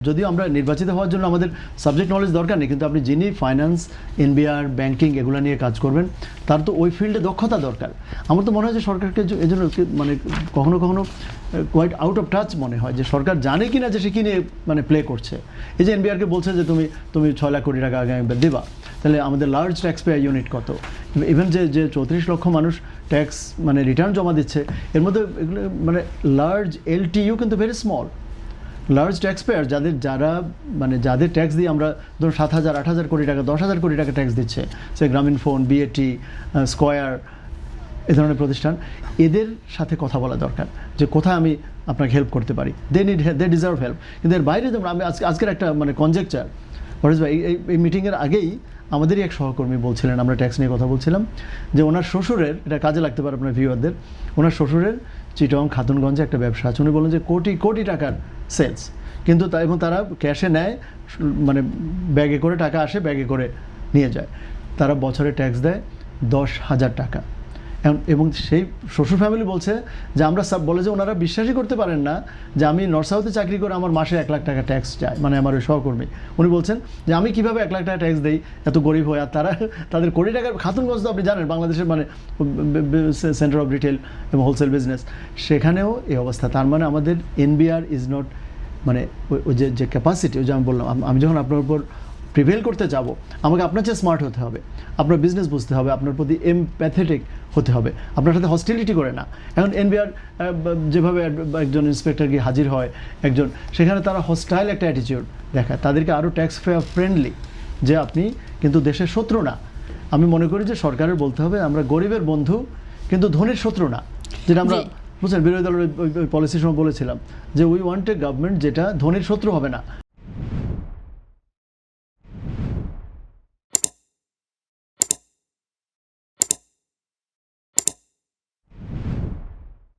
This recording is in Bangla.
যদিও আমরা নির্বাচিত হওয়ার জন্য আমাদের সাবজেক্ট নলেজ দরকার নেই, কিন্তু আপনি যিনি ফাইন্যান্স, এনবিআর, ব্যাংকিং এগুলো নিয়ে কাজ করবেন তার তো ওই ফিল্ডে দক্ষতা দরকার। আমার তো মনে হয় যে সরকারকে এজন্য মানে কখনো কখনো কোয়াইট আউট অফ টাচ মনে হয় যে সরকার জানে কি না যে সে কী নিয়ে মানে প্লে করছে। এই যে এনবিআরকে বলছে যে তুমি 6 লাখ কোটি টাকা আগামী দেবা, তাহলে আমাদের লার্জ ট্যাক্স পেয়ার ইউনিট কত? ইভেন যে 34 লক্ষ মানুষ ট্যাক্স মানে রিটার্ন জমা দিচ্ছে, এর মধ্যে এগুলো মানে লার্জ এলটিইউ কিন্তু very small. Large tax payer যাদের ট্যাক্স দিয়ে আমরা ধরুন 7,000, 8,000 কোটি টাকা, 10,000 কোটি টাকা ট্যাক্স দিচ্ছে, সে গ্রামীণ ফোন, বিএটি, স্কয়ার, এ ধরনের প্রতিষ্ঠান, এদের সাথে কথা বলা দরকার যে কোথায় আমি আপনাকে হেল্প করতে পারি। They deserve help. কিন্তু এর বাইরে যেমন আমি আজকের একটা মানে কনজেকচার, ভাই এই মিটিংয়ের আগেই আমাদেরই এক সহকর্মী বলছিলেন, আমরা ট্যাক্স নিয়ে কথা বলছিলাম, যে ওনার শ্বশুরের, এটা কাজে লাগতে পারে আপনার ভিউয়ারদের, ওনার শ্বশুরের চিটং খাতুনগঞ্জে একটা ব্যবসা আছে। উনি বলেন যে কোটি কোটি টাকার সেলস, কিন্তু এবং তারা ক্যাশে নেয়, মানে ব্যাগে করে টাকা আসে, ব্যাগে করে নিয়ে যায়। তারা বছরে ট্যাক্স দেয় 10,000 টাকা। এবং সেই শ্বশুর ফ্যামিলি বলছে যে আমরা বলে যে ওনারা বিশ্বাসই করতে পারেন না যে আমি নর্থ সাউথে চাকরি করে আমার মাসে 1 লাখ টাকা ট্যাক্স যায়, মানে আমার ওই সহকর্মী উনি বলছেন যে আমি কীভাবে 1 লাখ টাকা ট্যাক্স দিই এত গরিব হয়ে, আর তাদের কোটি টাকার খাতুনগঞ্জ তো আপনি জানেন বাংলাদেশের মানে সেন্টার অফ রিটেল এবং হোলসেল বিজনেস, সেখানেও এই অবস্থা। তার মানে আমাদের এনবিআর ইজ নট মানে ওই যে ক্যাপাসিটি, ওই যে আমি বললাম, আমি যখন আপনার উপর প্রিভেল করতে যাব, আমাকে আপনার চেয়ে স্মার্ট হতে হবে, আপনার বিজনেস বুঝতে হবে, আপনার প্রতি এমপ্যাথেটিক হতে হবে, আপনার সাথে হস্টিলিটি করে না। এখন এনবিআর যেভাবে একজন ইন্সপেক্টর গিয়ে হাজির হয় একজন, সেখানে তারা হস্টাইল একটা অ্যাটিটিউড দেখায়, তাদেরকে আরও ট্যাক্স ফ্রেন্ডলি, যে আপনি কিন্তু দেশের শত্রু না। আমি মনে করি যে সরকারের বলতে হবে আমরা গরিবের বন্ধু কিন্তু ধনীর শত্রু না, যেটা আমরা বুঝছেন বিরোধী দলের ওই পলিসির সময় বলেছিলাম যে উই ওয়ান্ট এ গভর্নমেন্ট যেটা ধনীর শত্রু হবে না।